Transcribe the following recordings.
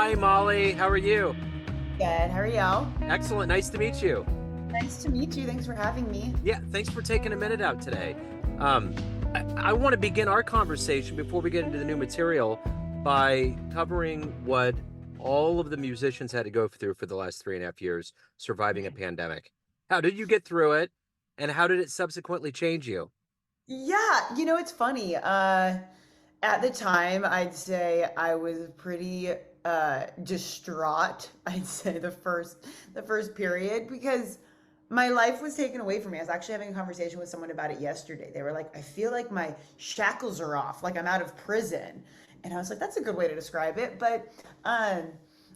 Hi, Molly. How are you? Good. How are you? Excellent. Nice to meet you. Nice to meet you. Thanks for having me. Yeah, thanks for taking a minute out today. I want to begin our conversation before we get into the new material by covering what all of the musicians had to go through for the last 3.5 years surviving a Okay. pandemic. How did you get through it, and how did it subsequently change you? Yeah, it's funny. At the time, I'd say I was pretty distraught. I'd say the first period because my life was taken away from me. I was actually having a conversation with someone about it yesterday. They were like, "I feel like my shackles are off, like I'm out of prison." And I was like, "That's a good way to describe it." But um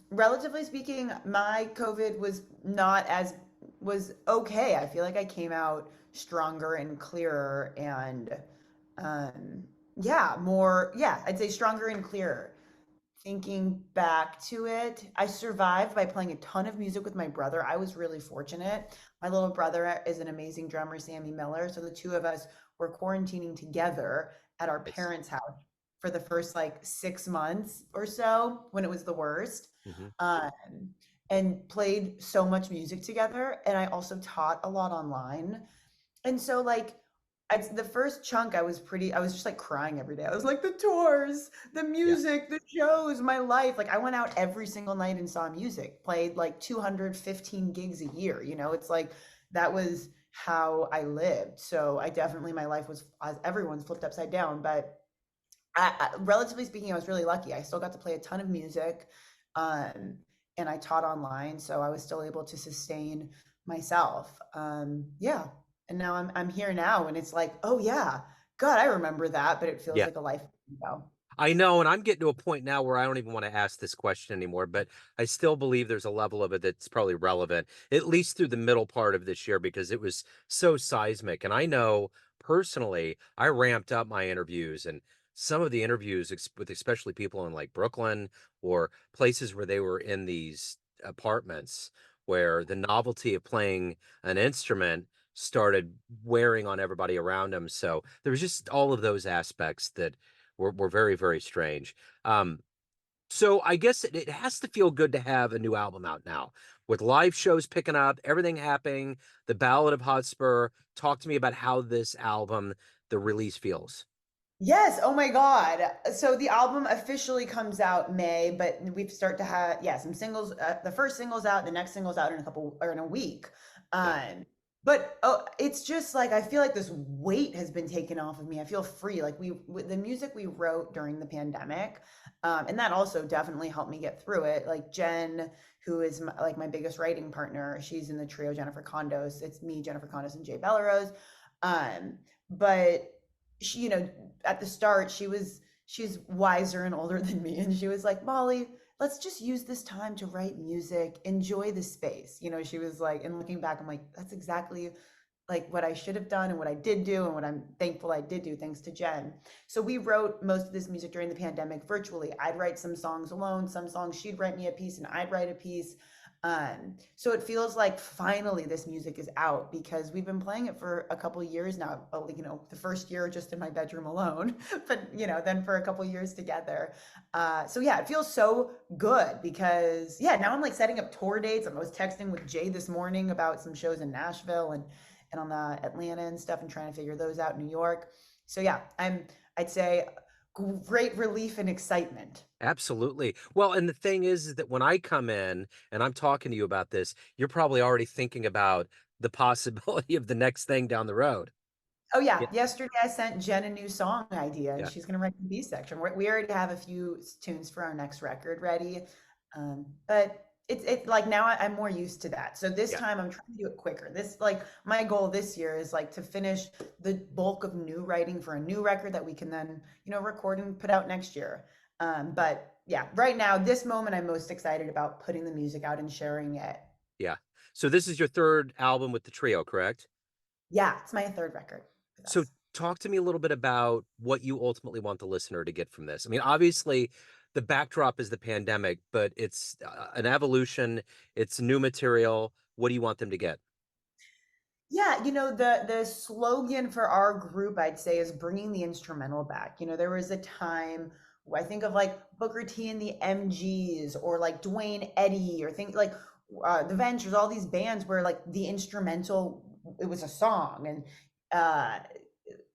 relatively speaking, my COVID was okay. I feel like I came out stronger and clearer and um I'd say stronger and clearer. Thinking back to it, I survived by playing a ton of music with my brother. I was really fortunate. My little brother is an amazing drummer, Sammy Miller. So the two of us were quarantining together at our Nice. parents' house for the first like 6 months or so when it was the worst. Hmm. Um, and played so much music together. And I also taught a lot online. And so like the first chunk I was just like crying every day. I was like the tours, the Yeah. music, the shows, my life. Like I went out every single night and saw music, played like 215 gigs a year. It's like that was how I lived. So I definitely my life was as everyone's flipped upside down, but relatively speaking, I was really lucky. I still got to play a ton of music, um, and I taught online, so I was still able to sustain myself. Yeah, and now I'm here now, and it's like, oh yeah, God, I remember that, but it feels Yeah. like a life ago. I know, and I'm getting to a point now where I don't even want to ask this question anymore, but I still believe there's a level of it that's probably relevant, at least through the middle part of this year, because it was so seismic. And I know personally, I ramped up my interviews and some of the interviews with especially people in like Brooklyn or places where they were in these apartments where the novelty of playing an instrument started wearing on everybody around them. So there was just all of those aspects that were very, very strange. Um, so I guess it has to feel good to have a new album out now with live shows picking up, everything happening, the Ballad of Hotspur. Talk to me about how this album, the release feels. Yes, oh my God. So the album officially comes out May, but we start to have some singles. The first single's out, the next single's out in a couple or in a week. Yeah. But it's just like I feel like this weight has been taken off of me. I feel free. Like the music we wrote during the pandemic, and that also definitely helped me get through it. Like Jen, who is like my biggest writing partner, she's in the trio Jennifer Condos. It's me, Jennifer Condos, and Jay Bellerose. But she, at the start she's wiser and older than me, and she was like, Molly, let's just use this time to write music, enjoy the space. She was like, and looking back, I'm like, that's exactly like what I should have done and what I did do and what I'm thankful I did do thanks to Jen. So we wrote most of this music during the pandemic virtually. I'd write some songs alone, some songs she'd write me a piece and I'd write a piece. So it feels like finally this music is out because we've been playing it for a couple of years now. The first year just in my bedroom alone, but then for a couple of years together. So yeah, it feels so good because yeah, now I'm like setting up tour dates. I was texting with Jay this morning about some shows in Nashville and on the Atlanta and stuff and trying to figure those out in New York. So yeah, I'd say great relief and excitement. Absolutely. Well, and the thing is that when I come in and I'm talking to you about this, you're probably already thinking about the possibility of the next thing down the road. Oh yeah, Yeah. yesterday I sent Jen a new song idea, and Yeah. she's gonna write the B section. We already have a few tunes for our next record ready, but it's like now I'm more used to that. So this Yeah. time I'm trying to do it quicker. This like my goal this year is like to finish the bulk of new writing for a new record that we can then record and put out next year. But yeah, right now this moment I'm most excited about putting the music out and sharing it. Yeah. So this is your third album with the trio, correct? Yeah, it's my third record with So us. talk to me a little bit about what you ultimately want the listener to get from this. I mean, obviously, the backdrop is the pandemic, but it's an evolution, it's new material. What do you want them to get? Yeah, the slogan for our group, I'd say, is bringing the instrumental back. There was a time I think of like Booker T and the MGs, or like Dwayne Eddy, or think like the Ventures, all these bands where like the instrumental, it was a song. And uh,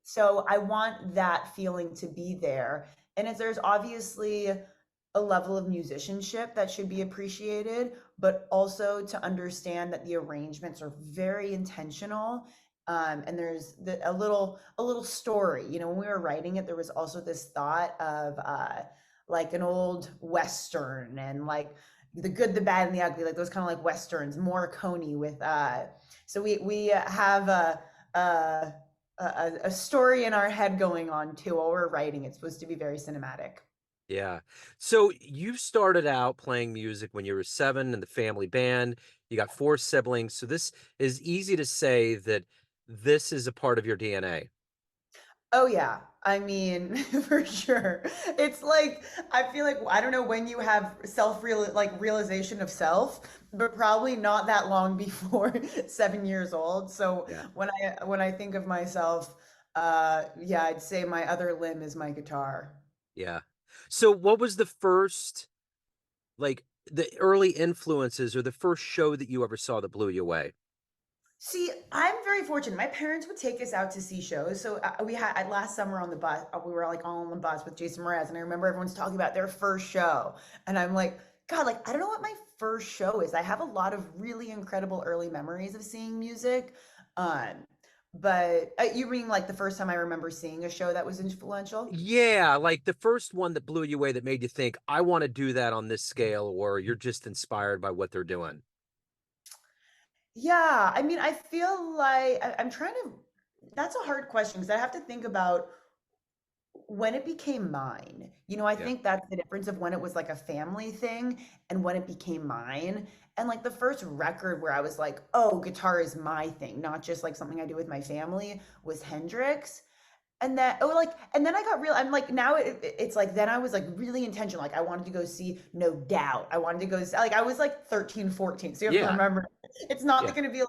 so I want that feeling to be there. And if there's obviously a level of musicianship that should be appreciated, but also to understand that the arrangements are very intentional. And there's a little story. When we were writing it, there was also this thought of like an old Western, and like the good, the bad, and the ugly, like those kind of like Westerns, Morricone with so we have a story in our head going on too while we're writing. It's supposed to be very cinematic. Yeah. So you started out playing music when you were 7 in the family band. You got 4 siblings. So this is easy to say that this is a part of your DNA. Oh yeah. I mean, for sure. It's like I feel like I don't know when you have realization of self, but probably not that long before 7 years old. So Yeah. when I think of myself, yeah, I'd say my other limb is my guitar. Yeah. So what was the first, like, the early influences or the first show that you ever saw that blew you away? See, I'm very fortunate. My parents would take us out to see shows. So we had last summer on the bus, we were like all on the bus with Jason Mraz, and I remember everyone's talking about their first show, and I'm like, God, like I don't know what my first show is. I have a lot of really incredible early memories of seeing music, um, but you mean like the first time I remember seeing a show that was influential? Yeah, like the first one that blew you away that made you think, I want to do that on this scale, or you're just inspired by what they're doing. Yeah, I mean, I feel like I'm trying to. That's a hard question because I have to think about when it became mine. I Yeah. think that's the difference of when it was like a family thing and when it became mine. And like the first record where I was like, oh, guitar is my thing, not just like something I do with my family, was Hendrix. And then I got real. I'm like, now it's like, then I was like really intentional. Like I wanted to go see No Doubt. I wanted to go see, like I was like 13, 14. So you have to Yeah. remember, it's not Yeah. going to be like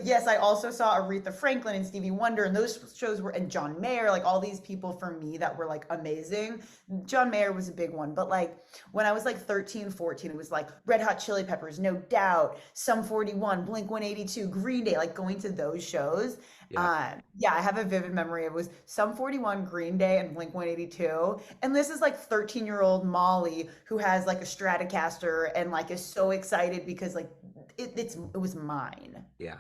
yes, I also saw Aretha Franklin and Stevie Wonder, and those shows were, and John Mayer, like all these people for me that were like amazing. John Mayer was a big one, but like when I was like 13, 14, it was like Red Hot Chili Peppers, No Doubt, Sum 41, Blink 182, Green Day, like going to those shows. Yeah. Yeah, I have a vivid memory. It was Sum 41, Green Day, and Blink 182. And this is like 13-year-old Molly who has like a Stratocaster and like is so excited because like it was mine. Yeah.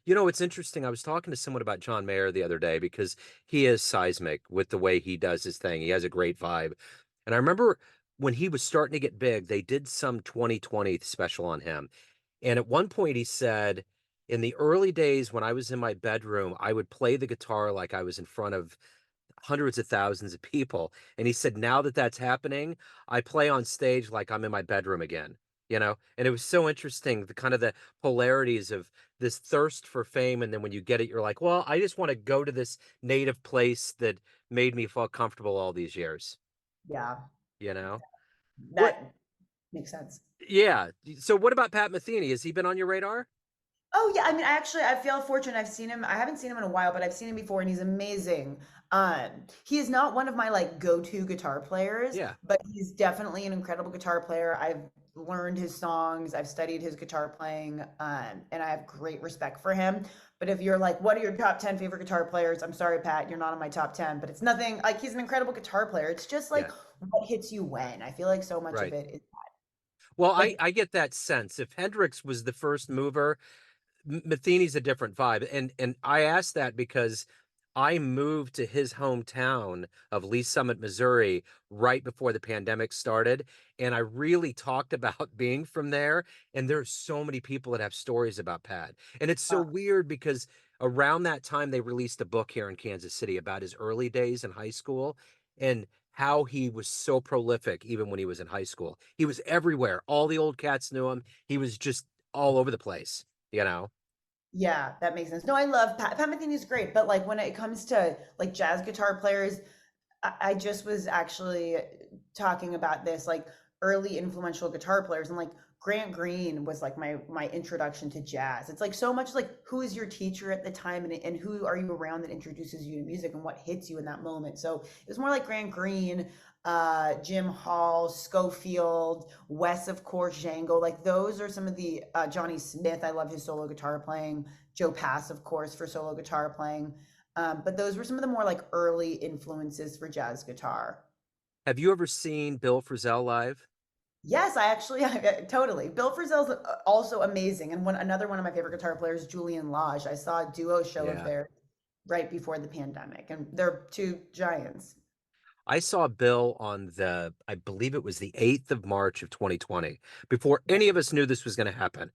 It's interesting. I was talking to someone about John Mayer the other day because he is seismic with the way he does his thing. He has a great vibe. And I remember when he was starting to get big, they did some 2020 special on him. And at one point, he said, in the early days when I was in my bedroom, I would play the guitar like I was in front of hundreds of thousands of people. And he said, now that that's happening, I play on stage like I'm in my bedroom again. And it was so interesting, the kind of the polarities of this thirst for fame. And then when you get it, you're like, well, I just want to go to this native place that made me feel comfortable all these years, Yeah, you know? What? that makes sense. Yeah. So what about Pat Metheny? Has he been on your radar? Oh yeah, I mean, I feel fortunate. I've seen him. I haven't seen him in a while, but I've seen him before, and he's amazing. He is not one of my like go-to guitar players, Yeah. but he's definitely an incredible guitar player. I've learned his songs, I've studied his guitar playing, and I have great respect for him. But if you're like, what are your top 10 favorite guitar players? I'm sorry, Pat, you're not on my top 10, but it's nothing like he's an incredible guitar player. It's just Yeah. like what hits you when. I feel like so much of Right. it is Well, I, like, I get that sense. If Hendrix was the first mover, Matheny's a different vibe. And I asked that because I moved to his hometown of Lee Summit, Missouri, right before the pandemic started. And I really talked about being from there. And there's so many people that have stories about Pat. And it's so uh, weird because around that time they released a book here in Kansas City about his early days in high school and how he was so prolific even when he was in high school. He was everywhere. All the old cats knew him. He was just all over the place. yeah, that makes sense. No, I love Pat Metheny's great, but like when it comes to like jazz guitar players, I just was actually talking about this like early influential guitar players, and like Grant Green was like my introduction to jazz. It's like so much like who is your teacher at the time, and who are you around that introduces you to music and what hits you in that moment. So it was more like Grant Green, Jim Hall, Schofield, Wes, of course, Django. Like those are some of the Johnny Smith. I love his solo guitar playing. Joe Pass, of course, for solo guitar playing. But those were some of the more like early influences for jazz guitar. Have you ever seen Bill Frisell live? Yes, I actually totally. Bill Frisell's also amazing, and another one of my favorite guitar players, Julian Lage. I saw a duo show of Yeah. theirs right before the pandemic, and they're two giants. I saw Bill on I believe it was the 8th of March of 2020, before any of us knew this was going to happen.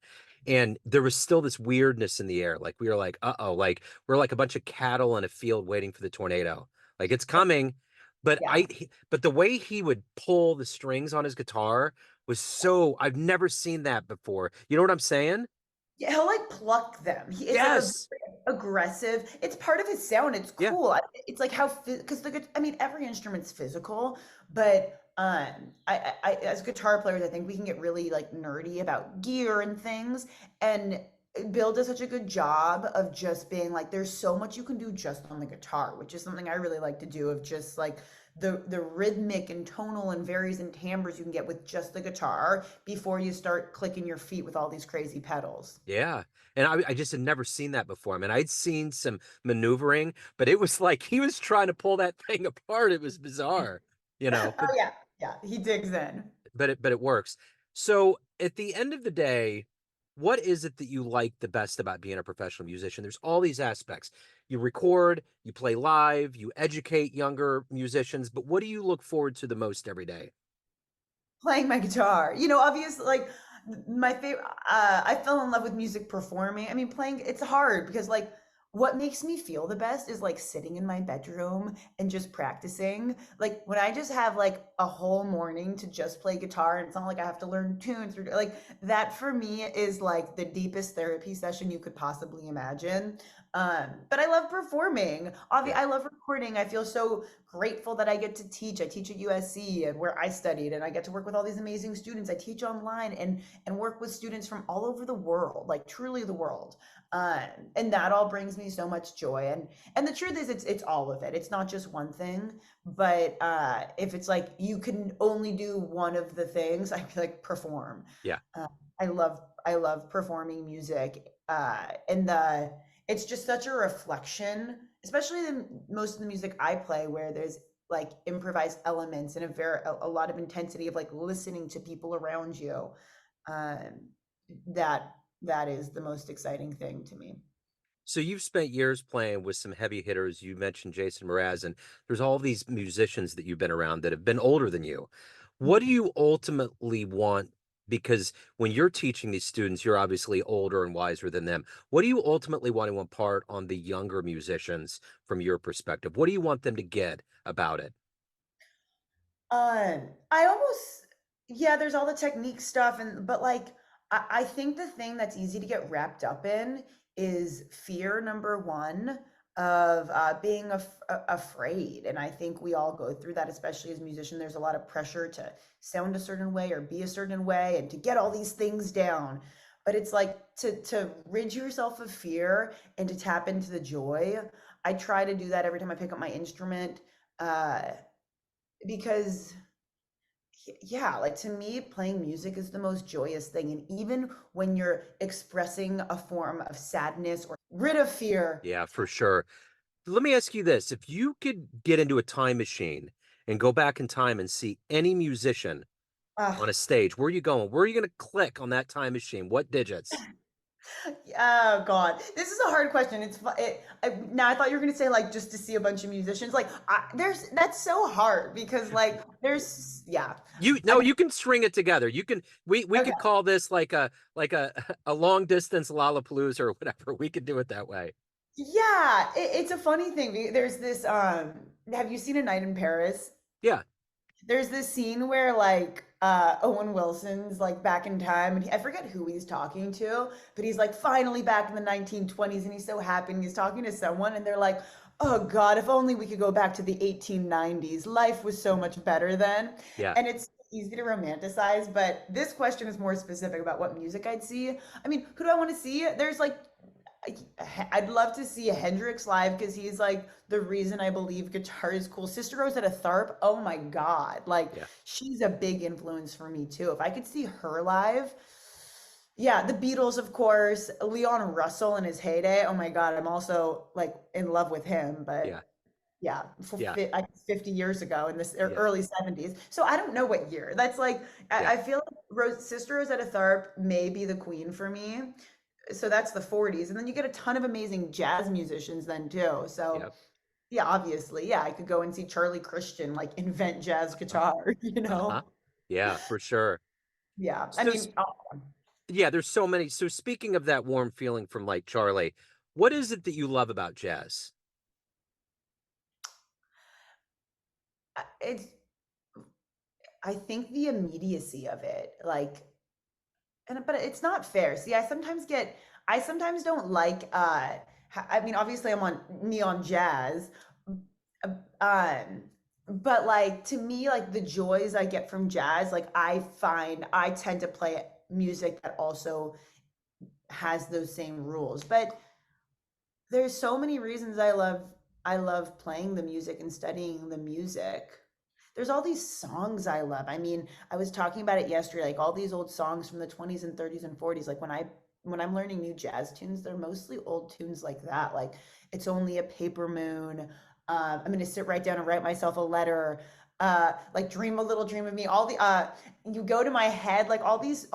And there was still this weirdness in the air. Like we were like, uh-oh, like we're like a bunch of cattle in a field waiting for the tornado. Like it's coming. But Yeah. but the way he would pull the strings on his guitar was so, I've never seen that before. You know what I'm saying? Yeah, he'll like pluck them. It's like a Yes. very aggressive. It's part of his sound. It's Yeah. cool. It's like how because I mean every instrument's physical, but as guitar players, I think we can get really like nerdy about gear and things. And Bill does such a good job of just being like, there's so much you can do just on the guitar, which is something I really like to do. Of just like the rhythmic and tonal and varies and timbres you can get with just the guitar before you start clicking your feet with all these crazy pedals. Yeah. And I just had never seen that before. I mean, I'd seen some maneuvering, but it was like he was trying to pull that thing apart. It was bizarre, you know, Oh yeah, yeah, he digs in. but it works. So at the end of the day, what is it that you like the best about being a professional musician? There's all these aspects. You record, you play live, you educate younger musicians, but what do you look forward to the most every day? Playing my guitar. Obviously, like my favorite. I fell in love with music performing. I mean, playing. It's hard because like what makes me feel the best is like sitting in my bedroom and just practicing. Like when I just have like a whole morning to just play guitar, and it's not like I have to learn tunes or like that. For me is like the deepest therapy session you could possibly imagine. But I love performing. Yeah. I love recording. I feel so grateful that I get to teach. I teach at USC and where I studied, and I get to work with all these amazing students. I teach online and work with students from all over the world, like truly the world. And that all brings me so much joy. And the truth is, it's all of it. It's not just one thing. But if it's like you can only do one of the things, I feel like perform. Yeah. Uh, I love performing music. And the it's just such a reflection, especially most of the music I play, where there's like improvised elements and a lot of intensity of like listening to people around you. Um, that is the most exciting thing to me. So you've spent years playing with some heavy hitters. You mentioned Jason Mraz, and there's all these musicians that you've been around that have been older than you. What do Mhm. you ultimately want? Because when you're teaching these students, you're obviously older and wiser than them. What do you ultimately want to impart on the younger musicians from your perspective? What do you want them to get about it? I almost yeah, there's all the technique stuff but like I think the thing that's easy to get wrapped up in is fear number one of being afraid. And I think we all go through that, especially as musicians. There's a lot of pressure to sound a certain way or be a certain way and to get all these things down. But it's like to rid yourself of fear and to tap into the joy. I try to do that every time I pick up my instrument. Uh, because yeah, like to me playing music is the most joyous thing, and even when you're expressing a form of sadness or rid of fear. Yeah, for sure. Let me ask you this. If you could get into a time machine and go back in time and see any musician on a uh, stage, where are you going? Where are you going to click on that time machine? What digits? oh god, this is a hard question. Now I thought you were going to say like just to see a bunch of musicians. Like there's that's so hard because like there's yeah. You I no, mean, you can string it together. You can we okay. could call this like a a long distance Lollapalooza or whatever. We could do it that way. Yeah, it's a funny thing. There's this have you seen A Night in Paris? Yeah. There's this scene where like Owen Wilson's like back in time, and I forget who he's talking to, but he's like finally back in the 1920s and he's so happy and he's talking to someone and they're like, "Oh God, if only we could go back to the 1890s. Life was so much better then." Yeah. And it's easy to romanticize, but this question is more specific about what music I'd see. I mean, who do I want to see? There's like I'd love to see Hendrix live because he's like the reason I believe guitar is cool. Sister Rosetta Tharpe, oh my God. Like Yeah. she's a big influence for me too. If I could see her live, yeah, the Beatles, of course, Leon Russell in his heyday. Oh my God, I'm also like in love with him, Yeah. but yeah, Yeah. 50 years ago in this Yeah. early 70s. So I don't know what year. That's like Yeah. I feel like Sister Rosetta Tharpe may be the queen for me. So that's the 40s. And then you get a ton of amazing jazz musicians then too. So Yeah. yeah, obviously, yeah, I could go and see Charlie Christian like invent jazz guitar, you Uh-huh. know? Yeah, for sure. Yeah. I So mean, yeah, there's so many. So speaking of that warm feeling from like Charlie, what is it that you love about jazz? it's I think the immediacy of it, like, and but it's not fair. See, I sometimes don't like, I mean, obviously I'm on Neon Jazz, uh, um, but like to me, like the joys I get from jazz, like I tend to play music that also has those same rules. But there's so many reasons I love playing the music and studying the music. There's all these songs I love. I mean, I was talking about it yesterday, like all these old songs from the 20s and 30s and 40s. Like when I'm learning new jazz tunes, they're mostly old tunes like that. Like It's Only a Paper Moon. I'm gonna sit right down and write myself a letter. Like Dream a Little Dream of Me. All the You Go to My Head, like all these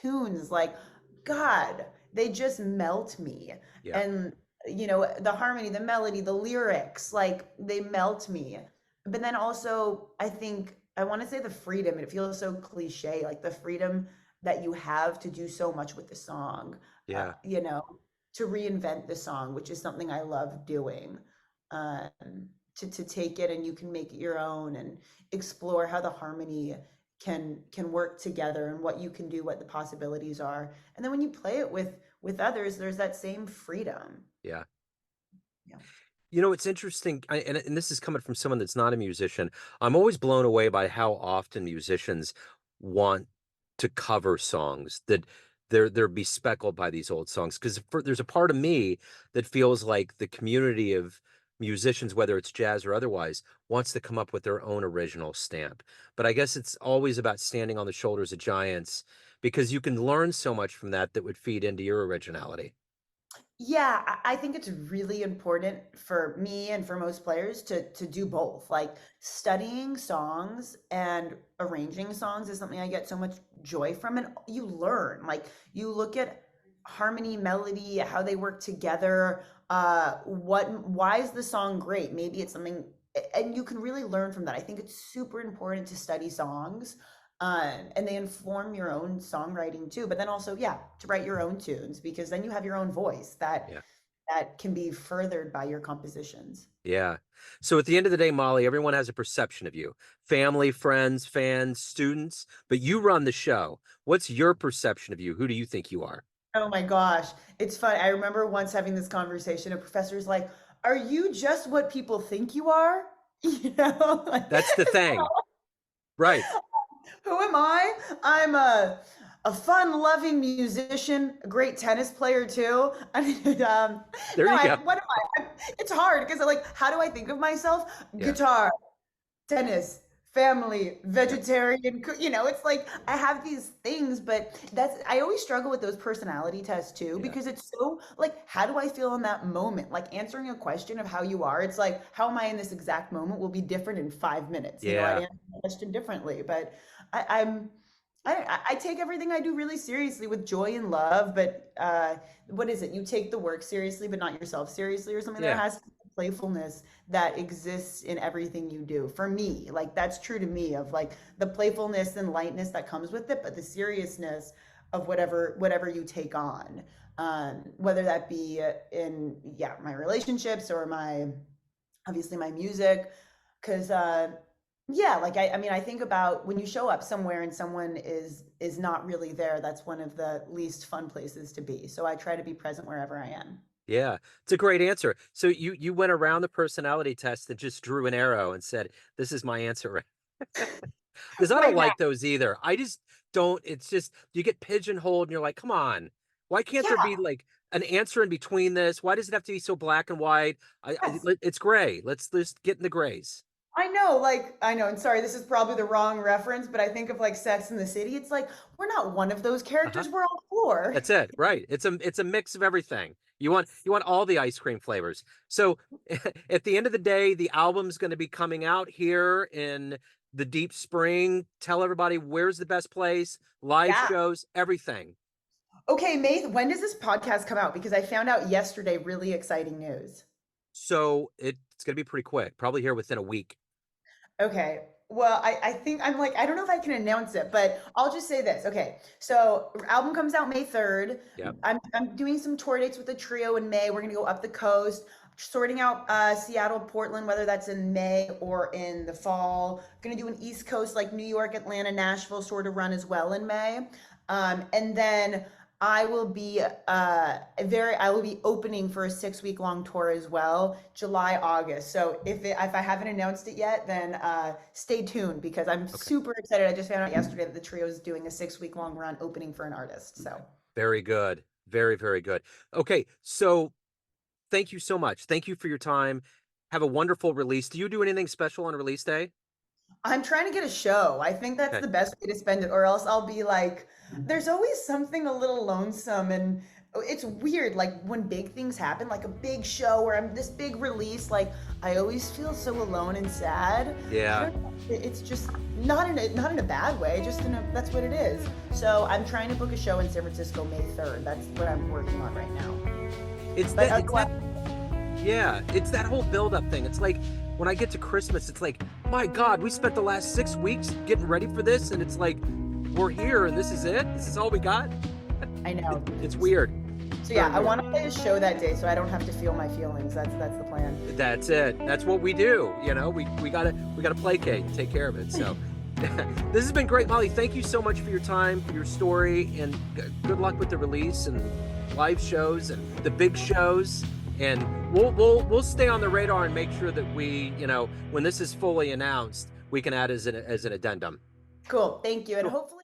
tunes, like God, they just melt me. Yeah. And the harmony, the melody, the lyrics, like they melt me. But then also, I think I want to say the freedom. It feels so cliche, like the freedom that you have to do so much with the song, uh, Yeah. you know, to reinvent the song, which is something I love doing. To take it and you can make it your own and explore how the harmony can work together and what you can do, what the possibilities are. And then when you play it with others, there's that same freedom. Yeah. Yeah. You know, it's interesting, and this is coming from someone that's not a musician. I'm always blown away by how often musicians want to cover songs that they're bespeckled by these old songs. Because there's a part of me that feels like the community of musicians, whether it's jazz or otherwise, wants to come up with their own original stamp. But I guess it's always about standing on the shoulders of giants because you can learn so much from that that would feed into your originality. Yeah, I think it's really important for me and for most players to do both. Like studying songs and arranging songs is something I get so much joy from, and you learn. Like you look at harmony, melody, how they work together. Why is the song great? Maybe it's something, and you can really learn from that. I think it's super important to study songs. And they inform your own songwriting too, but then also, yeah, to write your own tunes because then you have your own voice Yeah. that can be furthered by your compositions. Yeah. So at the end of the day, Molly, everyone has a perception of you. Family, friends, fans, students, but you run the show. What's your perception of you? Who do you think you are? Oh my gosh, it's fun. I remember once having this conversation. A professor's like, "Are you just what people think you are?" Like, That's the thing. Right. who am I? I'm a fun-loving musician, a great tennis player too. I mean, There no, you go. what am I? It's hard because like, how do I think of myself? Yeah. Guitar, tennis, family, vegetarian, it's like I have these things, but I always struggle with those personality tests too Yeah. because it's so like, how do I feel in that moment? Like answering a question of how you are, it's like, how am I in this exact moment will be different in 5 minutes. I'd Yeah. answer the question differently, but I, I'm. I take everything I do really seriously with joy and love, but what is it? You take the work seriously, but not yourself seriously, or something. There Yeah. has to be playfulness that exists in everything you do. For me, like that's true to me of like the playfulness and lightness that comes with it, but the seriousness of whatever you take on, whether that be in yeah my relationships or my obviously my music, because yeah, like I mean I think about when you show up somewhere and someone is not really there, that's one of the least fun places to be. So I try to be present wherever I am. Yeah. It's a great answer. So you went around the personality test and just drew an arrow and said, "This is my answer." because I don't Right now. like those either. I just don't. It's just you get pigeonholed, and you're like, come on, why can't there be Yeah. like an answer in between this? Why does it have to be so black and white? Yes. It's gray. Let's just get in the grays. I know, I know, and sorry, this is probably the wrong reference, but I think of like Sex in the City. It's like we're not one of those Uh-huh. characters. We're all four. That's it, right? It's a mix of everything. You want all the ice cream flavors. So at the end of the day, the album's going to be coming out here in the deep spring. Tell everybody where's the best place, live Yeah. shows, everything. Okay, May, when does this podcast come out? Because I found out yesterday really exciting news. So it's going to be pretty quick, probably here within a week. Okay. Well, I think I'm like, I don't know if I can announce it, but I'll just say this. Okay. So album comes out May 3rd. Yep. I'm doing some tour dates with the trio in May. We're gonna go up the coast, sorting out Seattle, Portland, whether that's in May or in the fall. Gonna do an East Coast like New York, Atlanta, Nashville sort of run as well in May. And then I will be I will be opening for a 6 week long tour as well, July, August. So if I haven't announced it yet, then stay tuned because I'm Okay. super excited. I just found out yesterday that the trio is doing a 6 week long run opening for an artist. So Very good. Very, very good. Okay. So thank you so much. Thank you for your time. Have a wonderful release. Do you do anything special on release day? I'm trying to get a show. I think that's Okay. the best way to spend it, or else I'll be like, there's always something a little lonesome. And it's weird, like when big things happen, like a big show or I'm this big release, like I always feel so alone and sad. I Yeah. don't know. It's just not in a bad way, just in a that's what it is. So I'm trying to book a show in San Francisco May 3rd. That's what I'm working on right now. It's But that it's that otherwise, Yeah, it's that whole build-up thing. It's like when I get to Christmas, it's like, my God, we spent the last 6 weeks getting ready for this, and it's like we're here and this is it. This is all we got. I know. It's weird. So yeah, Very I weird. want to play a show that day so I don't have to feel my feelings. That's the plan. That's it. That's what we do. We gotta placate and take care of it. So this has been great, Molly. Thank you so much for your time, for your story, and good luck with the release and live shows and the big shows. And we'll stay on the radar and make sure that we, when this is fully announced, we can add as an addendum. Cool. Thank you. And Cool. hopefully